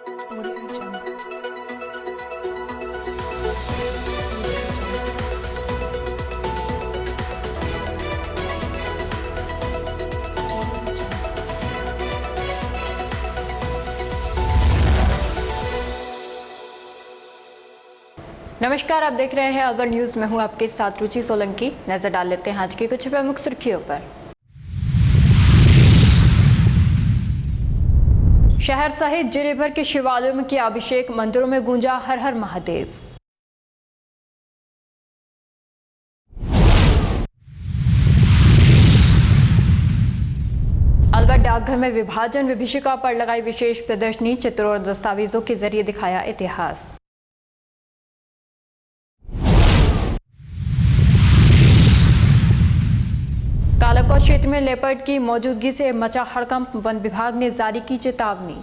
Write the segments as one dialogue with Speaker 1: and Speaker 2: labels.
Speaker 1: Audio Jungle. नमस्कार, आप देख रहे हैं अलवर न्यूज में हूं आपके साथ रुचि सोलंकी। नजर डाल लेते हैं आज की कुछ प्रमुख सुर्खियों पर। शहर सहित जिले भर के शिवालयों में किया अभिषेक, मंदिरों में गूंजा हर हर महादेव। अलवर डाकघर में विभाजन विभीषिका पर लगाई विशेष प्रदर्शनी, चित्रों और दस्तावेजों के जरिए दिखाया इतिहास। कालाकोट क्षेत्र में लेपर्ड की मौजूदगी से मचा हड़कंप, वन विभाग ने जारी की चेतावनी।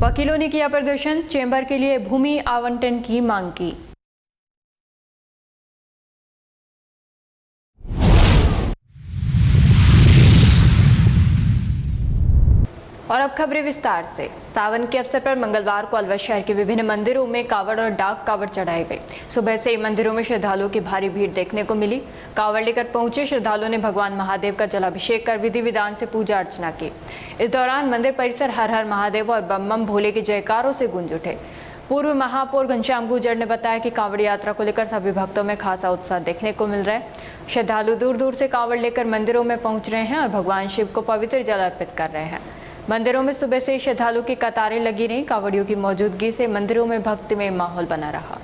Speaker 1: वकीलों ने किया प्रदर्शन, चेंबर के लिए भूमि आवंटन की मांग की। और अब खबरें विस्तार से। सावन के अवसर पर मंगलवार को अलवर शहर के विभिन्न मंदिरों में कावड़ और डाक कावड़ चढ़ाए गए। सुबह से ही मंदिरों में श्रद्धालुओं की भारी भीड़ देखने को मिली। कावड़ लेकर पहुंचे श्रद्धालुओं ने भगवान महादेव का जलाभिषेक कर विधि विधान से पूजा अर्चना की। इस दौरान मंदिर परिसर हर हर महादेव और बम बम भोले के जयकारों से गूंज उठे। पूर्व महापौर घनश्याम गुर्जर ने बताया कि कांवड़ यात्रा को लेकर सभी भक्तों में खासा उत्साह देखने को मिल रहा है। श्रद्धालु दूर दूर से कांवड़ लेकर मंदिरों में पहुंच रहे हैं और भगवान शिव को पवित्र जल अर्पित कर रहे हैं। मंदिरों में सुबह से श्रद्धालुओं की कतारें लगी रहीं। कांवड़ियों की मौजूदगी से मंदिरों में भक्तिमय माहौल बना रहा।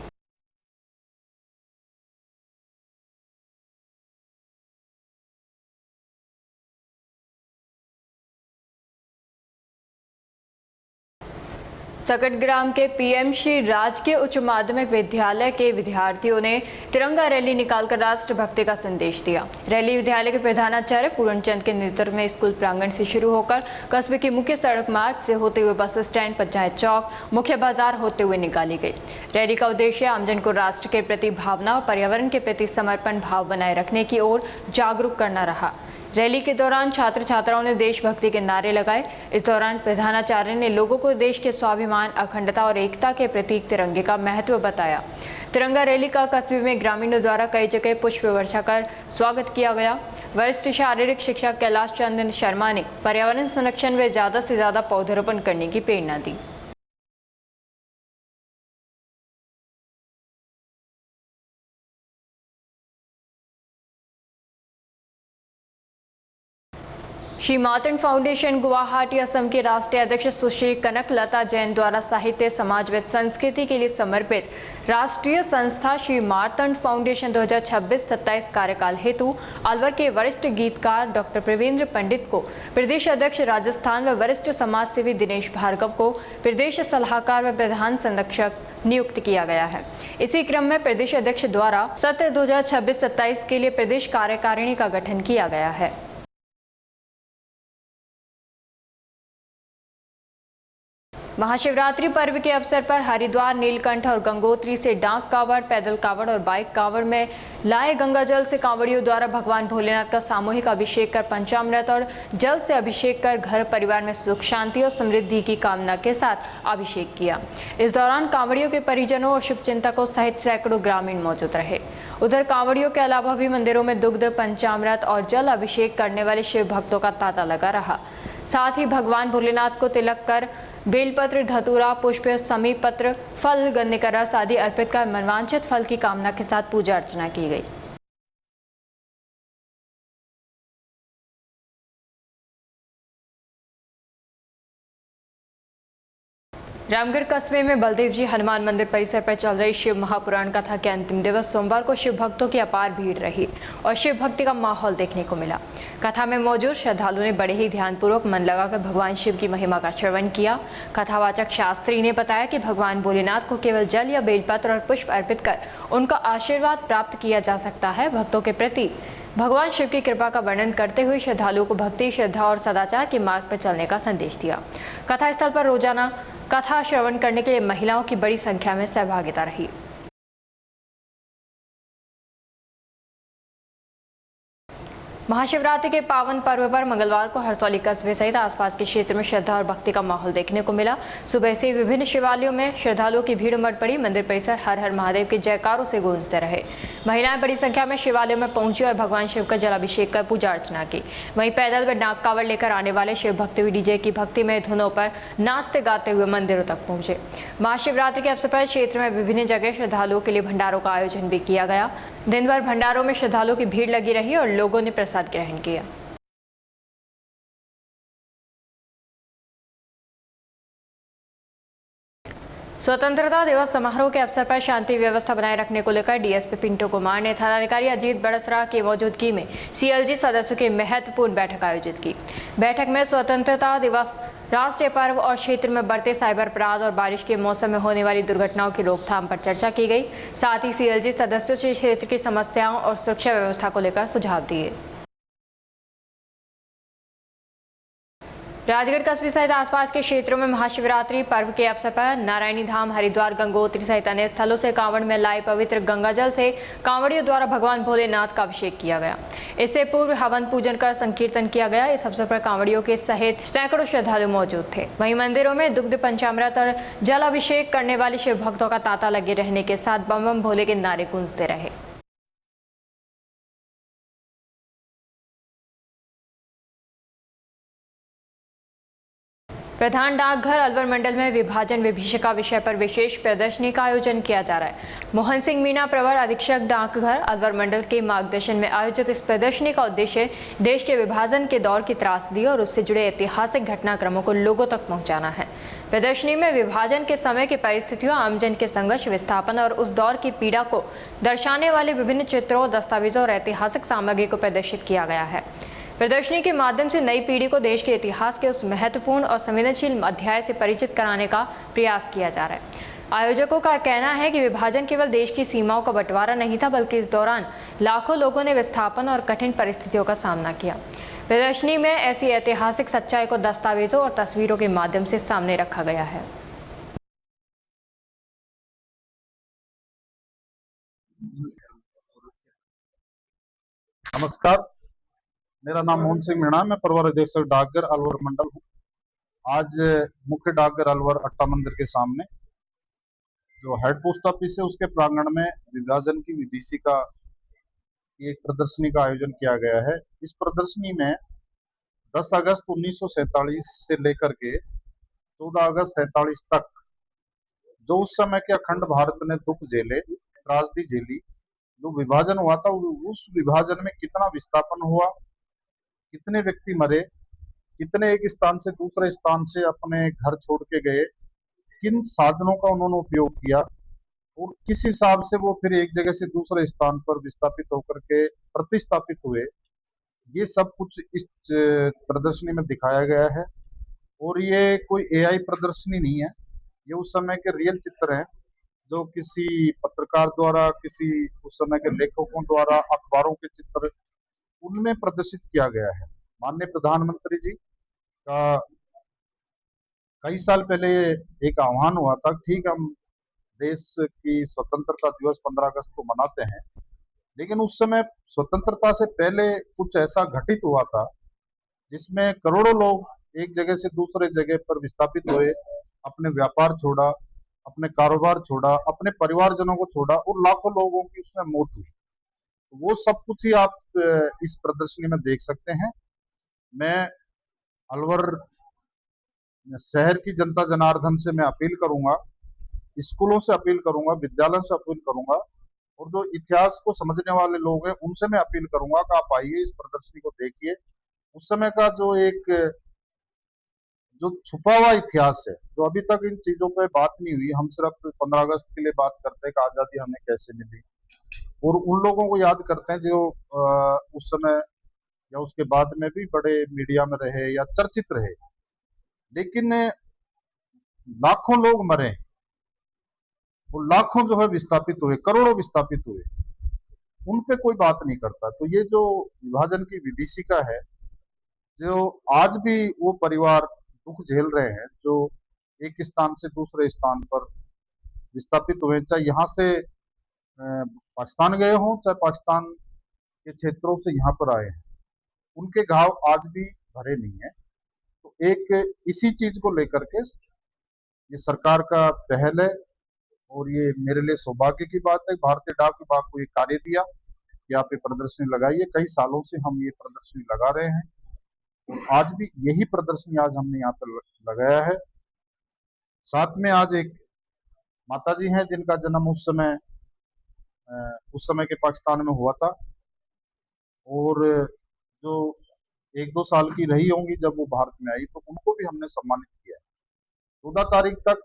Speaker 1: सकटग्राम के पीएम श्री राजकीय उच्च माध्यमिक विद्यालय के विद्यार्थियों ने तिरंगा रैली निकालकर राष्ट्रभक्ति का संदेश दिया। रैली विद्यालय के प्रधानाचार्य पूर्णचंद के नेतृत्व में स्कूल प्रांगण से शुरू होकर कस्बे के मुख्य सड़क मार्ग से होते हुए बस स्टैंड, पंचायत चौक, मुख्य बाजार होते हुए निकाली गई। रैली का उद्देश्य आमजन को राष्ट्र के प्रति भावना और पर्यावरण के प्रति समर्पण भाव बनाए रखने की ओर जागरूक करना रहा। रैली के दौरान छात्र छात्राओं ने देशभक्ति के नारे लगाए। इस दौरान प्रधानाचार्य ने लोगों को देश के स्वाभिमान, अखंडता और एकता के प्रतीक तिरंगे का महत्व बताया। तिरंगा रैली का कस्बे में ग्रामीणों द्वारा कई जगह पुष्प वर्षा कर स्वागत किया गया। वरिष्ठ शारीरिक शिक्षक कैलाश चंद्र शर्मा ने पर्यावरण संरक्षण व ज्यादा से ज्यादा पौधरोपण करने की प्रेरणा दी। श्री मार्तंड फाउंडेशन गुवाहाटी असम के राष्ट्रीय अध्यक्ष सुश्री कनक लता जैन द्वारा साहित्य, समाज व संस्कृति के लिए समर्पित राष्ट्रीय संस्था श्री मार्तंड फाउंडेशन 2026-27 कार्यकाल हेतु अलवर के वरिष्ठ गीतकार डॉक्टर प्रवीण पंडित को प्रदेश अध्यक्ष राजस्थान व वरिष्ठ समाज सेवी दिनेश भार्गव को प्रदेश सलाहकार व प्रधान संरक्षक नियुक्त किया गया है। इसी क्रम में प्रदेश अध्यक्ष द्वारा सत्र 2026-27 के लिए प्रदेश कार्यकारिणी का गठन किया गया है। महाशिवरात्रि पर्व के अवसर पर हरिद्वार, नीलकंठ और गंगोत्री से डाक कावड़, पैदल कावड़ और बाइक कावड़ में लाए गंगा जल से कांवड़ियों द्वारा भगवान भोलेनाथ का सामूहिक अभिषेक कर पंचामृत और जल से अभिषेक कर घर परिवार में सुख, शांति और समृद्धि की कामना के साथ अभिषेक किया। इस दौरान कांवड़ियों के परिजनों और शुभचिंतकों सहित सैकड़ों ग्रामीण मौजूद रहे। उधर कांवड़ियों के अलावा भी मंदिरों में दुग्ध, पंचामृत और जल अभिषेक करने वाले शिव भक्तों का तांता लगा रहा। साथ ही भगवान भोलेनाथ को तिलक कर बेलपत्र, धतूरा, पुष्प, समी पत्र, फल, गन्ने का रस आदि अर्पित कर मनवांछित फल की कामना के साथ पूजा अर्चना की गई। रामगढ़ कस्बे में बलदेव जी हनुमान मंदिर परिसर पर चल रही शिव महापुराण कथा के अंतिम दिवस सोमवार को शिव भक्तों की अपार भीड़ रही और शिव भक्ति का माहौल देखने को मिला। कथा में मौजूद श्रद्धालुओं ने बड़े ही ध्यानपूर्वक मन लगाकर भगवान शिव की महिमा का श्रवण किया। कथावाचक शास्त्री ने बताया कि भगवान भोलेनाथ को केवल जल या बेलपत्र और पुष्प अर्पित कर उनका आशीर्वाद प्राप्त किया जा सकता है। भक्तों के प्रति भगवान शिव की कृपा का वर्णन करते हुए श्रद्धालुओं को भक्ति, श्रद्धा और सदाचार के मार्ग पर चलने का संदेश दिया। कथा स्थल पर रोजाना कथा श्रवण करने के लिए महिलाओं की बड़ी संख्या में सहभागिता रही। महाशिवरात्रि के पावन पर्व पर मंगलवार को हरसौली कस्बे सहित आसपास के क्षेत्र में श्रद्धा और भक्ति का माहौल देखने को मिला। सुबह से विभिन्न शिवालयों में श्रद्धालुओं की भीड़ उमड़ पड़ी। मंदिर परिसर हर हर महादेव के जयकारों से गूंजते रहे। महिलाएं बड़ी संख्या में शिवालयों में पहुंची और भगवान शिव का जलाभिषेक कर पूजा अर्चना की। वहीं पैदल व नाग कावड़ लेकर आने वाले शिव भक्त भी डीजे की भक्तिमय धुनों पर नाचते गाते हुए मंदिरों तक पहुंचे। महाशिवरात्रि के अवसर पर क्षेत्र में विभिन्न जगह श्रद्धालुओं के लिए भंडारों का आयोजन भी किया गया। दिन भर भंडारों में श्रद्धालुओं की भीड़ लगी रही और लोगों ने प्रसाद ग्रहण किया। स्वतंत्रता दिवस समारोह के अवसर पर शांति व्यवस्था बनाए रखने को लेकर डीएसपी पिंटू कुमार ने थानाधिकारी अजीत बड़सरा की मौजूदगी में सीएलजी सदस्यों की महत्वपूर्ण बैठक आयोजित की। बैठक में स्वतंत्रता दिवस, राष्ट्रीय पर्व और क्षेत्र में बढ़ते साइबर अपराध और बारिश के मौसम में होने वाली दुर्घटनाओं की रोकथाम पर चर्चा की गई। साथ ही सीएलजी सदस्यों से क्षेत्र की समस्याओं और सुरक्षा व्यवस्था को लेकर सुझाव दिए। राजगढ़ कस्बे सहित आसपास के क्षेत्रों में महाशिवरात्रि पर्व के अवसर पर नारायणी धाम, हरिद्वार, गंगोत्री सहित अन्य स्थलों से कांवड़ में लाई पवित्र गंगाजल से कांवड़ियों द्वारा भगवान भोलेनाथ का अभिषेक किया गया। इससे पूर्व हवन पूजन कर संकीर्तन किया गया। इस अवसर पर कांवड़ियों के सहित सैकड़ों श्रद्धालु मौजूद थे। वहीं मंदिरों में दुग्ध, पंचामृत और जल अभिषेक करने वाले शिव भक्तों का तांता लगे रहने के साथ बम बम भोले के नारे गूंजते रहे। प्रधान डाकघर अलवर मंडल में विभाजन विभीषिका विषय पर विशेष प्रदर्शनी का आयोजन किया जा रहा है। मोहन सिंह मीणा, प्रवर अधीक्षक डाकघर अलवर मंडल के मार्गदर्शन में आयोजित इस प्रदर्शनी का उद्देश्य देश के विभाजन के दौर की त्रासदी और उससे जुड़े ऐतिहासिक घटनाक्रमों को लोगों तक पहुंचाना है। प्रदर्शनी में विभाजन के समय की परिस्थितियों, आमजन के संघर्ष, विस्थापन और उस दौर की पीड़ा को दर्शाने वाले विभिन्न चित्रों, दस्तावेजों और ऐतिहासिक सामग्री को प्रदर्शित किया गया है। प्रदर्शनी के माध्यम से नई पीढ़ी को देश के इतिहास के उस महत्वपूर्ण और संवेदनशील अध्याय से परिचित कराने का प्रयास किया जा रहा है। आयोजकों का कहना है कि विभाजन केवल देश की सीमाओं का बंटवारा नहीं था, बल्कि इस दौरान लाखों लोगों ने विस्थापन और कठिन परिस्थितियों का सामना किया। प्रदर्शनी में ऐसी ऐतिहासिक सच्चाई को दस्तावेजों और तस्वीरों के माध्यम से सामने रखा गया है।
Speaker 2: नमस्कार, मेरा नाम मोहन सिंह मीणा, मैं प्रवर अधीक्षक डाकघर अलवर मंडल हूँ। आज मुख्य डाकघर अलवर अट्टा मंदिर के सामने जो हेड पोस्ट ऑफिस है उसके प्रांगण में विभाजन की विभीषिका की एक प्रदर्शनी का आयोजन किया गया है। इस प्रदर्शनी में 10 अगस्त 1947 से लेकर के 14 अगस्त 47 तक जो उस समय के अखंड भारत ने दुख झेले, त्रासदी झेली, जो विभाजन हुआ था, उस विभाजन में कितना विस्थापन हुआ, कितने व्यक्ति मरे, कितने एक स्थान से दूसरे स्थान से अपने घर छोड़ के गए, किन साधनों का उन्होंने उपयोग किया और किस हिसाब से वो फिर एक जगह से दूसरे स्थान पर विस्थापित होकर के प्रतिस्थापित हुए, ये सब कुछ इस प्रदर्शनी में दिखाया गया है। और ये कोई एआई प्रदर्शनी नहीं है, ये उस समय के रियल चित्र हैं जो किसी पत्रकार द्वारा, किसी उस समय के लेखकों द्वारा, अखबारों के चित्र उनमें प्रदर्शित किया गया है। माननीय प्रधानमंत्री जी का कई साल पहले एक आह्वान हुआ था, ठीक हम देश की स्वतंत्रता दिवस 15 अगस्त को मनाते हैं, लेकिन उस समय स्वतंत्रता से पहले कुछ ऐसा घटित हुआ था जिसमें करोड़ों लोग एक जगह से दूसरे जगह पर विस्थापित हुए, अपने व्यापार छोड़ा, अपने कारोबार छोड़ा, अपने परिवारजनों को छोड़ा और लाखों लोगों की उसमें मौत हुई। वो सब कुछ ही आप इस प्रदर्शनी में देख सकते हैं। मैं अलवर शहर की जनता जनार्दन से मैं अपील करूंगा, स्कूलों से अपील करूंगा, विद्यालयों से अपील करूंगा और जो इतिहास को समझने वाले लोग हैं उनसे मैं अपील करूंगा कि आप आइए, इस प्रदर्शनी को देखिए। उस समय का जो छुपा हुआ इतिहास है, जो अभी तक इन चीजों पे बात नहीं हुई, हम सिर्फ 15 अगस्त के लिए बात करते हैं कि आजादी हमें कैसे मिली और उन लोगों को याद करते हैं जो उस समय या उसके बाद में भी बड़े मीडिया में रहे या चर्चित रहे, लेकिन लाखों लोग मरे और लाखों जो है विस्थापित हुए, करोड़ों विस्थापित हुए, उन पे कोई बात नहीं करता। तो ये जो विभाजन की विभीषिका है, जो आज भी वो परिवार दुख झेल रहे हैं, जो एक स्थान से दूसरे स्थान पर विस्थापित हुए, चाहे यहाँ से पाकिस्तान गए हों, चाहे पाकिस्तान के क्षेत्रों से यहाँ पर आए हैं, उनके घाव आज भी भरे नहीं है। तो एक इसी चीज को लेकर के ये सरकार का पहल है और ये मेरे लिए सौभाग्य की बात है। भारतीय डाक विभाग को ये कार्य दिया कि आप ये प्रदर्शनी लगाइए। कई सालों से हम ये प्रदर्शनी लगा रहे हैं और आज भी यही प्रदर्शनी आज हमने यहाँ पर लगाया है। साथ में आज एक माता जी हैं जिनका जन्म उस समय के पाकिस्तान में हुआ था और जो 1-2 साल की रही होंगी जब वो भारत में आई, तो उनको भी हमने सम्मानित किया है। 14 तारीख तक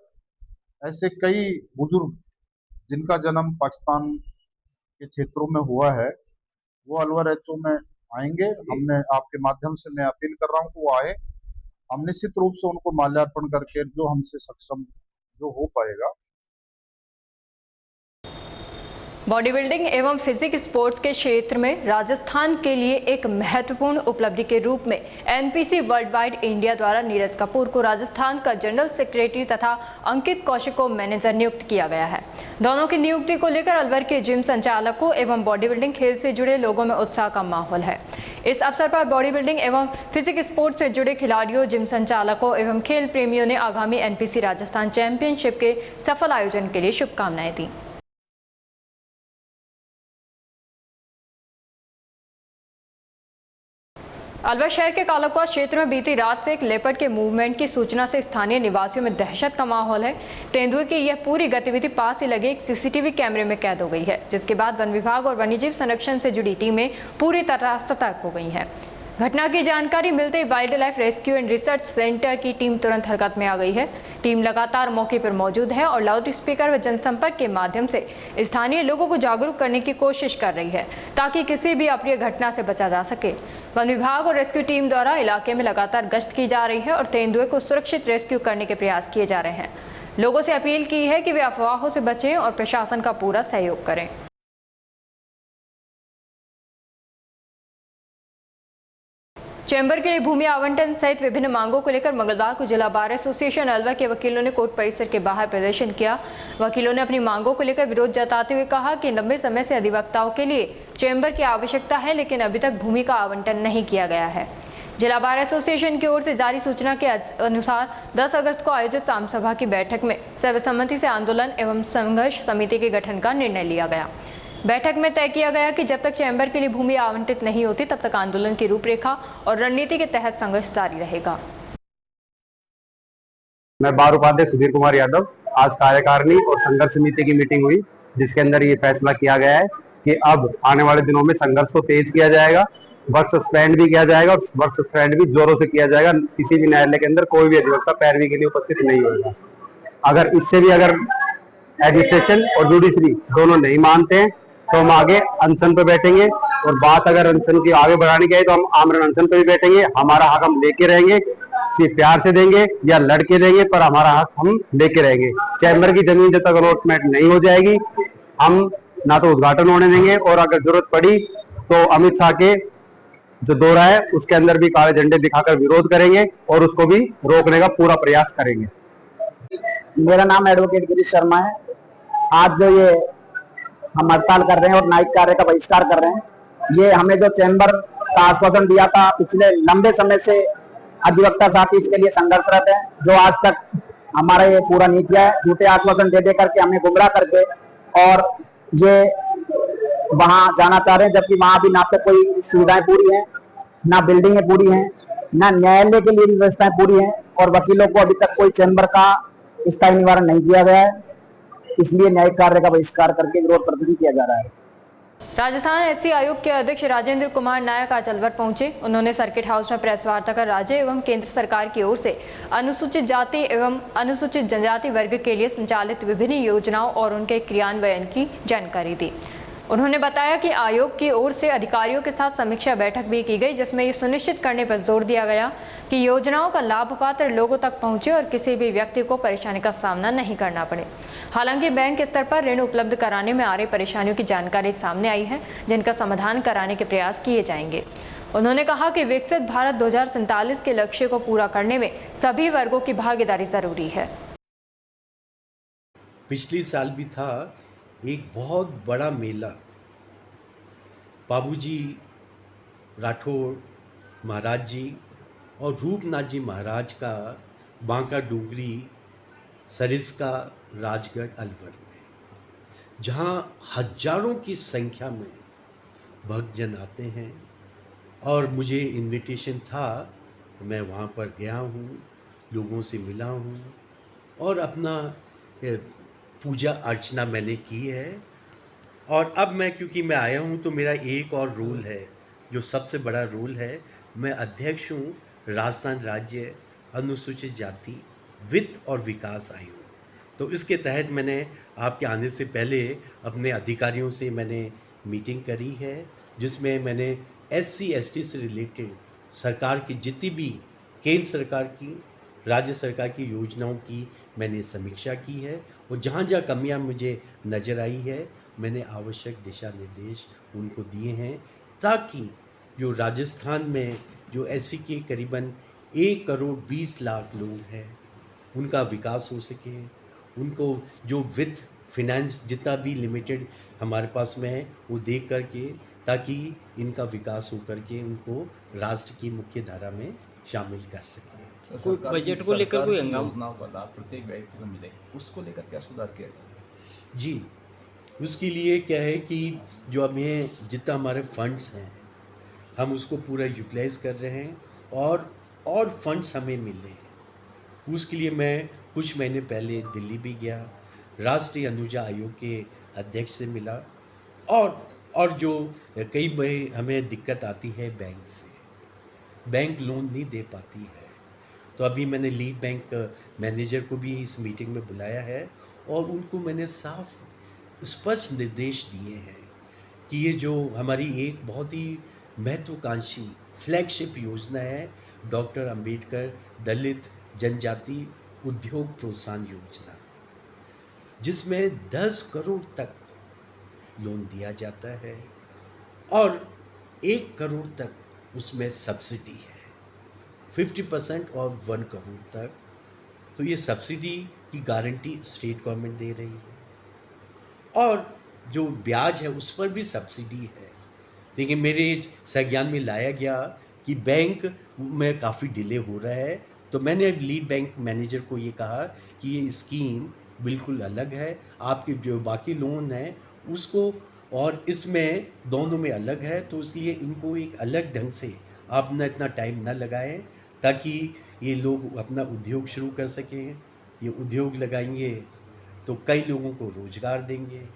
Speaker 2: ऐसे कई बुजुर्ग जिनका जन्म पाकिस्तान के क्षेत्रों में हुआ है वो अलवर एचओ में आएंगे। हमने आपके माध्यम से मैं अपील कर रहा हूँ कि वो आए। हम निश्चित रूप से उनको माल्यार्पण करके जो हमसे सक्षम जो हो पाएगा।
Speaker 1: बॉडी बिल्डिंग एवं फिजिक स्पोर्ट्स के क्षेत्र में राजस्थान के लिए एक महत्वपूर्ण उपलब्धि के रूप में एनपीसी वर्ल्ड वाइड इंडिया द्वारा नीरज कपूर को राजस्थान का जनरल सेक्रेटरी तथा अंकित कौशिक को मैनेजर नियुक्त किया गया है। दोनों की नियुक्ति को लेकर अलवर के जिम संचालकों एवं बॉडी बिल्डिंग खेल से जुड़े लोगों में उत्साह का माहौल है। इस अवसर पर बॉडी बिल्डिंग एवं फिजिक स्पोर्ट्स से जुड़े खिलाड़ियों, जिम संचालकों एवं खेल प्रेमियों ने आगामी एनपीसी राजस्थान चैंपियनशिप के सफल आयोजन के लिए शुभकामनाएं दी। अलवर शहर के कालाकुआ क्षेत्र में बीती रात से एक लेपर्ड के मूवमेंट की सूचना से स्थानीय निवासियों में दहशत का माहौल है। तेंदुए की यह पूरी गतिविधि पास ही लगे एक सीसीटीवी कैमरे में कैद हो गई है, जिसके बाद वन विभाग और वन्यजीव संरक्षण से जुड़ी टीमें पूरी तरह सतर्क हो गई हैं। घटना की जानकारी मिलते ही wild life rescue and research centre की टीम तुरंत हरकत में आ गई है। टीम लगातार मौके पर मौजूद है और लाउड स्पीकर व जनसंपर्क के माध्यम से स्थानीय लोगों को जागरूक करने की कोशिश कर रही है ताकि किसी भी अप्रिय घटना से बचा जा सके। वन विभाग और रेस्क्यू टीम द्वारा इलाके में लगातार गश्त की जा रही है और तेंदुए को सुरक्षित रेस्क्यू करने के प्रयास किए जा रहे हैं। लोगों से अपील की है कि वे अफवाहों से बचें और प्रशासन का पूरा सहयोग करें। चैम्बर के लिए भूमि आवंटन सहित विभिन्न मांगों को लेकर मंगलवार को जिला बार एसोसिएशन अलवर के वकीलों ने कोर्ट परिसर के बाहर प्रदर्शन किया। वकीलों ने अपनी मांगों को लेकर विरोध जताते हुए कहा कि लंबे समय से अधिवक्ताओं के लिए चैम्बर की आवश्यकता है, लेकिन अभी तक भूमि का आवंटन नहीं किया गया है। जिला बार एसोसिएशन की ओर से जारी सूचना के अनुसार 10 अगस्त को आयोजित आम सभा की बैठक में सर्वसम्मति से आंदोलन एवं संघर्ष समिति के गठन का निर्णय लिया गया। बैठक में तय किया गया कि जब तक चैम्बर के लिए भूमि आवंटित नहीं होती तब तक आंदोलन की रूपरेखा और रणनीति के तहत संघर्ष जारी रहेगा।
Speaker 3: मैं बार उपाध्यक्ष सुधीर कुमार यादव। आज कार्यकारिणी और संघर्ष समिति की मीटिंग हुई, जिसके अंदर ये फैसला किया गया है कि अब आने वाले दिनों में संघर्ष को तेज किया जाएगा, वर्क सस्पेंड भी किया जाएगा और वर्क सस्पेंड भी जोरों से किया जाएगा। किसी भी न्यायालय के अंदर कोई भी अधिवक्ता पैरवी के लिए उपस्थित नहीं होगा। अगर इससे भी अगर एडमिनिस्ट्रेशन और जुडिशरी दोनों नहीं मानते हैं तो हम आगे अनशन पे बैठेंगे और बात अगर अनशन की आगे बढ़ाने की है तो हम आमरण अनशन पे भी बैठेंगे। हमारा हक हम लेके रहेंगे, सिर्फ प्यार से देंगे या लड़के देंगे, पर हमारा हक हम लेके रहेंगे। चैम्बर की जमीन जब तक अलॉटमेंट नहीं हो जाएगी हम ना तो उद्घाटन होने देंगे और अगर जरूरत पड़ी तो अमित शाह के जो दौरा है उसके अंदर भी काले झंडे दिखाकर विरोध करेंगे और उसको भी रोकने का पूरा प्रयास करेंगे।
Speaker 4: मेरा नाम एडवोकेट गिरीश शर्मा है। आज जो ये हम हड़ताल कर रहे हैं और न्यायिक कार्य का बहिष्कार कर रहे हैं, ये हमें जो चैम्बर का आश्वासन दिया था पिछले लंबे समय से अधिवक्ता साथी इसके लिए संघर्षरत है, जो आज तक हमारा ये पूरा नहीं किया है। झूठे आश्वासन दे करके हमें गुमराह करके और ये वहां जाना चाह रहे हैं, जबकि वहां भी ना तो कोई सुविधाएं पूरी हैं, ना बिल्डिंगें पूरी हैं, ना न्यायालय के लिए भी व्यवस्थाएं पूरी हैं और वकीलों को अभी तक कोई चैम्बर का स्थायी निवारण नहीं दिया गया है। इसलिए न्यायिक कार्य का बहिष्कार करके विरोध प्रदर्शन किया जा रहा है।
Speaker 1: राजस्थान एससी आयोग के अध्यक्ष राजेंद्र कुमार नायक आज अलवर पहुंचे। उन्होंने सर्किट हाउस में प्रेस वार्ता कर राज्य एवं केंद्र सरकार की ओर से अनुसूचित जाति एवं अनुसूचित जनजाति वर्ग के लिए संचालित विभिन्न योजनाओं और उनके क्रियान्वयन की जानकारी दी। उन्होंने बताया कि आयोग की ओर से अधिकारियों के साथ समीक्षा बैठक भी की गई, जिसमें ये सुनिश्चित करने पर जोर दिया गया कि योजनाओं का लाभ पात्र लोगों तक पहुंचे और किसी भी व्यक्ति को परेशानी का सामना नहीं करना पड़े। हालांकि बैंक स्तर पर ऋण उपलब्ध कराने में आ रही परेशानियों की जानकारी सामने आई है, जिनका समाधान कराने के प्रयास किए जाएंगे। उन्होंने कहा कि विकसित भारत 2047 के लक्ष्य को पूरा करने में सभी वर्गों की भागीदारी जरूरी है।
Speaker 5: पिछली साल भी था एक बहुत बड़ा मेला, बाबूजी राठौड़ महाराज जी और रूपनाथ जी महाराज का बांका डूंगरी सरिस्का राजगढ़ अलवर में, जहाँ हजारों की संख्या में भक्तजन आते हैं। और मुझे इनविटेशन था, मैं वहाँ पर गया हूँ, लोगों से मिला हूँ और अपना पूजा अर्चना मैंने की है। और अब क्योंकि मैं आया हूँ तो मेरा एक और रोल है, जो सबसे बड़ा रोल है। मैं अध्यक्ष हूँ राजस्थान राज्य अनुसूचित जाति वित्त और विकास आयोग। तो इसके तहत मैंने आपके आने से पहले अपने अधिकारियों से मैंने मीटिंग करी है, जिसमें मैंने SC ST से रिलेटेड सरकार की जितनी भी केंद्र सरकार की राज्य सरकार की योजनाओं की मैंने समीक्षा की है, और जहाँ जहाँ कमियाँ मुझे नज़र आई है मैंने आवश्यक दिशा निर्देश उनको दिए हैं, ताकि जो राजस्थान में जो SC के करीबन 1 करोड़ 20 लाख लोग हैं उनका विकास हो सके, उनको जो वित्त फिनेंस जितना भी लिमिटेड हमारे पास में है वो दे करके, ताकि इनका विकास हो करके उनको राष्ट्र की मुख्य धारा में शामिल कर सकें।
Speaker 6: कोई बजट को लेकर कोई हंगामा
Speaker 7: योजनाओं का लाभ प्रत्येक व्यक्ति को मिले, उसको लेकर क्या सुधार किया जाए?
Speaker 5: जी, उसके लिए क्या है कि जो हमें जितना हमारे फंड्स हैं हम उसको पूरा यूटिलाइज कर रहे हैं, और फंड्स हमें मिल रहे हैं। उसके लिए मैं कुछ महीने पहले दिल्ली भी गया, राष्ट्रीय अनुजा आयोग के अध्यक्ष से मिला, और जो कई बार हमें दिक्कत आती है बैंक से, बैंक लोन नहीं दे पाती है, तो अभी मैंने लीड बैंक मैनेजर को भी इस मीटिंग में बुलाया है और उनको मैंने साफ स्पष्ट निर्देश दिए हैं कि ये जो हमारी एक बहुत ही महत्वाकांक्षी फ्लैगशिप योजना है, डॉक्टर अंबेडकर दलित जनजाति उद्योग प्रोत्साहन योजना, जिसमें 10 करोड़ तक लोन दिया जाता है और 1 करोड़ तक उसमें सब्सिडी है, 50% और 1 करोड़ तक। तो ये सब्सिडी की गारंटी स्टेट गवर्नमेंट दे रही है, और जो ब्याज है उस पर भी सब्सिडी है। लेकिन मेरे संज्ञान में लाया गया कि बैंक में काफ़ी डिले हो रहा है, तो मैंने लीड बैंक मैनेजर को ये कहा कि ये स्कीम बिल्कुल अलग है, आपके जो बाकी लोन है उसको और इसमें दोनों में अलग है, तो इसलिए इनको एक अलग ढंग से आप न इतना टाइम ना लगाएं, ताकि ये लोग अपना उद्योग शुरू कर सकें। ये उद्योग लगाएंगे तो कई लोगों को रोज़गार देंगे,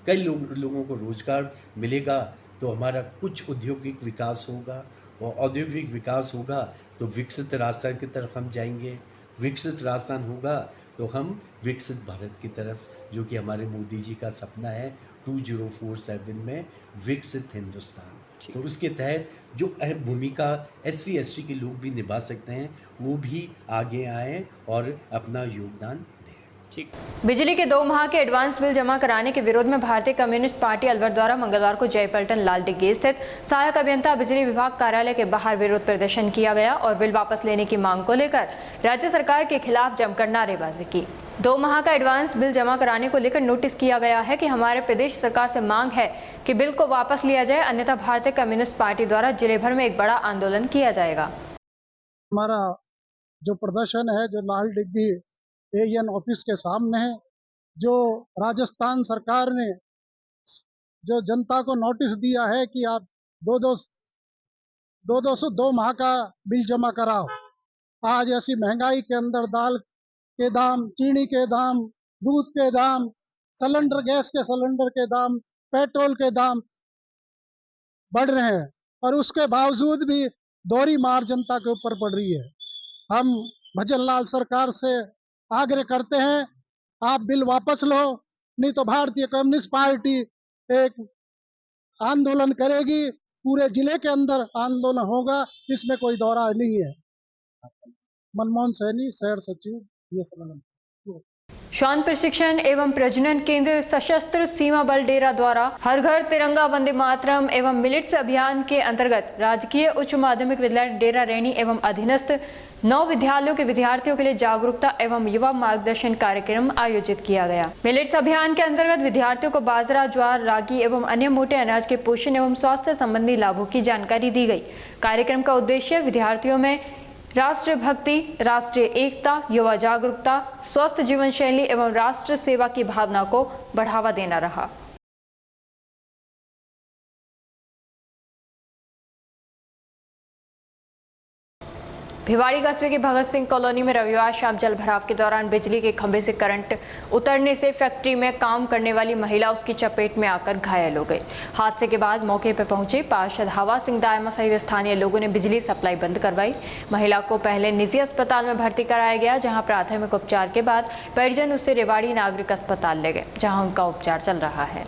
Speaker 5: कई लोगों को रोज़गार मिलेगा तो हमारा कुछ औद्योगिक विकास होगा, और औद्योगिक विकास होगा तो विकसित राजस्थान की तरफ हम जाएंगे, विकसित राजस्थान होगा तो हम विकसित भारत की तरफ, जो कि हमारे मोदी जी का सपना है 2047 में विकसित हिंदुस्तान। तो उसके तहत जो अहम भूमिका SC ST के लोग भी निभा सकते हैं वो भी आगे आएँ और अपना योगदान दें।
Speaker 6: ठीक।
Speaker 1: बिजली के 2 माह के एडवांस बिल जमा कराने के विरोध में भारतीय कम्युनिस्ट पार्टी अलवर द्वारा मंगलवार को जयपल्टन लाल डिग्गी स्थित सहायक अभियंता बिजली विभाग कार्यालय के बाहर विरोध प्रदर्शन किया गया और बिल वापस लेने की मांग को लेकर राज्य सरकार के खिलाफ जमकर नारेबाजी की। 2 माह का एडवांस बिल जमा कराने को लेकर नोटिस किया गया है कि हमारे प्रदेश सरकार से मांग है कि बिल को वापस लिया जाए, अन्यथा भारतीय कम्युनिस्ट पार्टी द्वारा जिले भर में एक बड़ा आंदोलन किया जाएगा।
Speaker 8: हमारा जो प्रदर्शन है जो लाल डिग्गी AN ऑफिस के सामने है, जो राजस्थान सरकार ने जो जनता को नोटिस दिया है कि आप 2 माह का बिल जमा कराओ। आज ऐसी महंगाई के अंदर दाल के दाम, चीनी के दाम, दूध के दाम, सिलेंडर गैस के सिलेंडर के दाम, पेट्रोल के दाम बढ़ रहे हैं, और उसके बावजूद भी दोहरी मार जनता के ऊपर पड़ रही है। हम भजन लाल सरकार से आग्रह करते हैं, आप बिल वापस लो, नहीं तो भारतीय कम्युनिस्ट पार्टी एक आंदोलन करेगी, पूरे जिले के अंदर आंदोलन होगा, इसमें कोई दौरा नहीं है। मनमोहन सैनी, शहर सचिव, ये सब।
Speaker 1: श्वान प्रशिक्षण एवं प्रजनन केंद्र सशस्त्र सीमा बल डेरा द्वारा हर घर तिरंगा वंदे मातरम एवं मिलिट्स अभियान के अंतर्गत राजकीय उच्च माध्यमिक विद्यालय डेरा रैनी एवं अधीनस्थ 9 विद्यालयों के विद्यार्थियों के लिए जागरूकता एवं युवा मार्गदर्शन कार्यक्रम आयोजित किया गया। मिलेट्स अभियान के अंतर्गत विद्यार्थियों को बाजरा, ज्वार, रागी एवं अन्य मोटे अनाज के पोषण एवं स्वास्थ्य संबंधी लाभों की जानकारी दी गई। कार्यक्रम का उद्देश्य विद्यार्थियों में राष्ट्र भक्ति, राष्ट्रीय एकता, युवा जागरूकता, स्वस्थ जीवन शैली एवं राष्ट्र सेवा की भावना को बढ़ावा देना रहा। भिवाड़ी कस्बे के भगत सिंह कॉलोनी में रविवार शाम जल भराव के दौरान बिजली के खंभे से करंट उतरने से फैक्ट्री में काम करने वाली महिला उसकी चपेट में आकर घायल हो गई। हादसे के बाद मौके पर पहुंचे पार्षद हवा सिंह दायमा सहित स्थानीय लोगों ने बिजली सप्लाई बंद करवाई। महिला को पहले निजी अस्पताल में भर्ती कराया गया, जहाँ प्राथमिक उपचार के बाद परिजन उसे रेवाड़ी नागरिक अस्पताल ले गए, जहाँ उनका उपचार चल रहा है।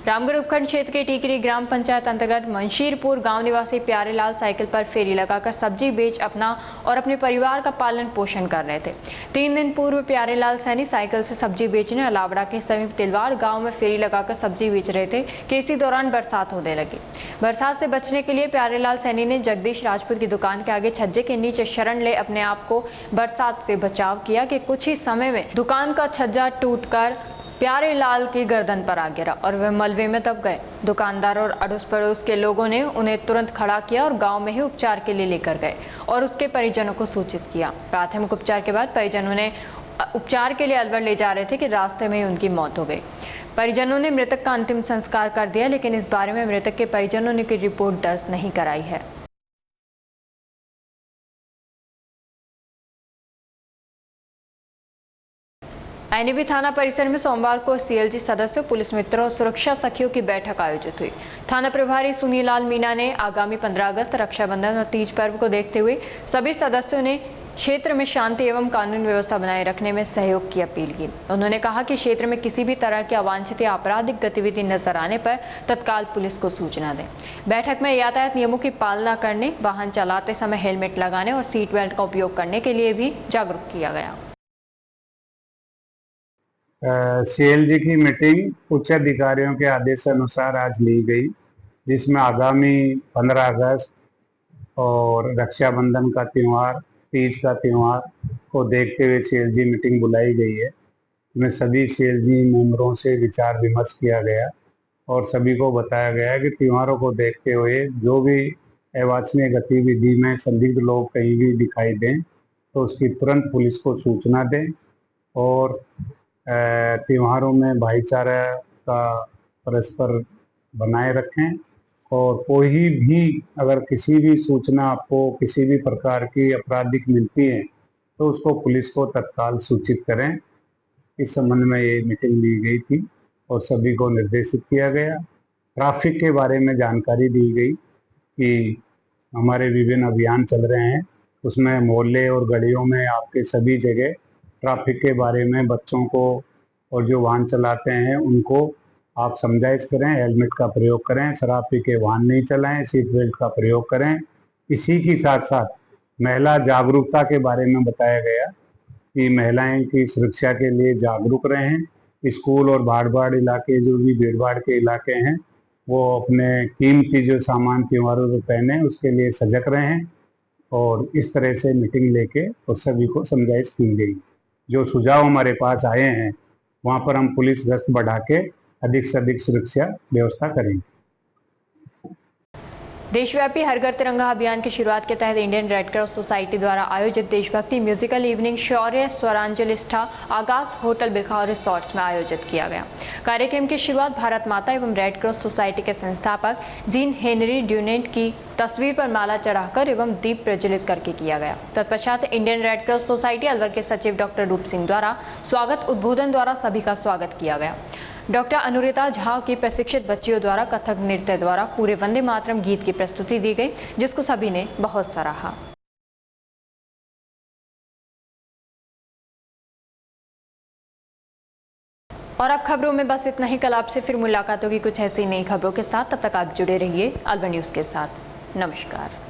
Speaker 1: रामगढ़ उपखंड क्षेत्र के टीकरी ग्राम पंचायत अंतर्गत मंशीरपुर गांव निवासी प्यारेलाल साइकिल पर फेरी लगाकर सब्जी बेच अपना और अपने परिवार का पालन पोषण कर रहे थे। 3 दिन पूर्व प्यारेलाल सैनी साइकिल से सब्जी बेचने अलावड़ा के समीप तिलवाड़ गांव में फेरी लगाकर सब्जी बेच रहे थे कि इसी दौरान बरसात होने लगी। बरसात से बचने के लिए प्यारेलाल सैनी ने जगदीश राजपूत की दुकान के आगे छज्जे के नीचे शरण ले अपने आप को बरसात से बचाव किया कि कुछ ही समय में दुकान का छज्जा टूटकर प्यारेलाल की गर्दन पर आ गिरा और वे मलबे में दब गए। दुकानदार और अड़ोस पड़ोस के लोगों ने उन्हें तुरंत खड़ा किया और गांव में ही उपचार के लिए लेकर गए और उसके परिजनों को सूचित किया। प्राथमिक उपचार के बाद परिजन उन्हें उपचार के लिए अलवर ले जा रहे थे कि रास्ते में ही उनकी मौत हो गई। परिजनों ने मृतक का अंतिम संस्कार कर दिया, लेकिन इस बारे में मृतक के परिजनों ने कोई रिपोर्ट दर्ज नहीं कराई है। एनएबी थाना परिसर में सोमवार को सीएलजी सदस्यों, पुलिस मित्रों और सुरक्षा सखियों की बैठक आयोजित हुई। थाना प्रभारी सुनीलाल मीणा ने आगामी 15 अगस्त रक्षाबंधन और तीज पर्व को देखते हुए सभी सदस्यों ने क्षेत्र में शांति एवं कानून व्यवस्था बनाए रखने में सहयोग की अपील की। उन्होंने कहा कि क्षेत्र में किसी भी तरह की अवांछित या आपराधिक गतिविधि नजर आने पर तत्काल पुलिस को सूचना दें। बैठक में यातायात नियमों की पालना करने, वाहन चलाते समय हेलमेट लगाने और सीट बेल्ट का उपयोग करने के लिए भी जागरूक किया गया।
Speaker 3: सीएलजी की मीटिंग उच्च अधिकारियों के आदेश अनुसार आज ली गई, जिसमें आगामी 15 अगस्त और रक्षाबंधन का त्यौहार, तीज का त्यौहार को देखते हुए सीएलजी मीटिंग बुलाई गई है। इसमें सभी सीएलजी मेंबरों से विचार विमर्श किया गया और सभी को बताया गया कि त्योहारों को देखते हुए जो भी अवांछनीय गतिविधि में संदिग्ध लोग कहीं भी दिखाई दें तो उसकी तुरंत पुलिस को सूचना दें और त्योहारों में भाईचारा का परस्पर बनाए रखें और कोई भी अगर किसी भी सूचना आपको किसी भी प्रकार की आपराधिक मिलती है तो उसको पुलिस को तत्काल सूचित करें। इस संबंध में ये मीटिंग ली गई थी और सभी को निर्देशित किया गया। ट्रैफिक के बारे में जानकारी दी गई कि हमारे विभिन्न अभियान चल रहे हैं, उसमें मोहल्ले और गलियों में आपके सभी जगह ट्रैफिक के बारे में बच्चों को और जो वाहन चलाते हैं उनको आप समझाइश करें, हेलमेट का प्रयोग करें, शराब पी के वाहन नहीं चलाएं, सीट बेल्ट का प्रयोग करें। इसी के साथ साथ महिला जागरूकता के बारे में बताया गया कि महिलाएं की सुरक्षा के लिए जागरूक रहें। स्कूल और भाड़ इलाके जो भी भीड़ भाड़ के इलाके हैं वो अपने कीमती जो सामान त्योहारों को पहने उसके लिए सजग रहें और इस तरह से मीटिंग लेके और सभी को समझाइश की गई। जो सुझाव हमारे पास आए हैं वहाँ पर हम पुलिस गश्त बढ़ा के अधिक से अधिक सुरक्षा व्यवस्था करेंगे।
Speaker 1: देशव्यापी हर घर तिरंगा अभियान की शुरुआत के तहत इंडियन रेड क्रॉस सोसाइटी द्वारा आयोजित देशभक्ति म्यूजिकल इवनिंग शौर्य स्वरांजलिष्ठा आगाज होटल बिल्खा रिसोर्ट्स में आयोजित किया गया। कार्यक्रम की शुरुआत भारत माता एवं रेड क्रॉस सोसाइटी के संस्थापक जीन हेनरी ड्यूनेंट की तस्वीर पर माला चढ़ाकर एवं दीप प्रज्वलित करके किया गया। तत्पश्चात Indian red cross society Alwar के सचिव डॉक्टर रूप सिंह द्वारा स्वागत उद्बोधन द्वारा सभी का स्वागत किया गया। डॉक्टर अनुरिता झा की प्रशिक्षित बच्चियों द्वारा कथक नृत्य द्वारा पूरे वंदे मातरम गीत की प्रस्तुति दी गई, जिसको सभी ने बहुत सराहा। और अब खबरों में बस इतना ही। कल आपसे फिर मुलाकात होगी कुछ ऐसी नई खबरों के साथ। तब तक आप जुड़े रहिए अलवर न्यूज़ के साथ। नमस्कार।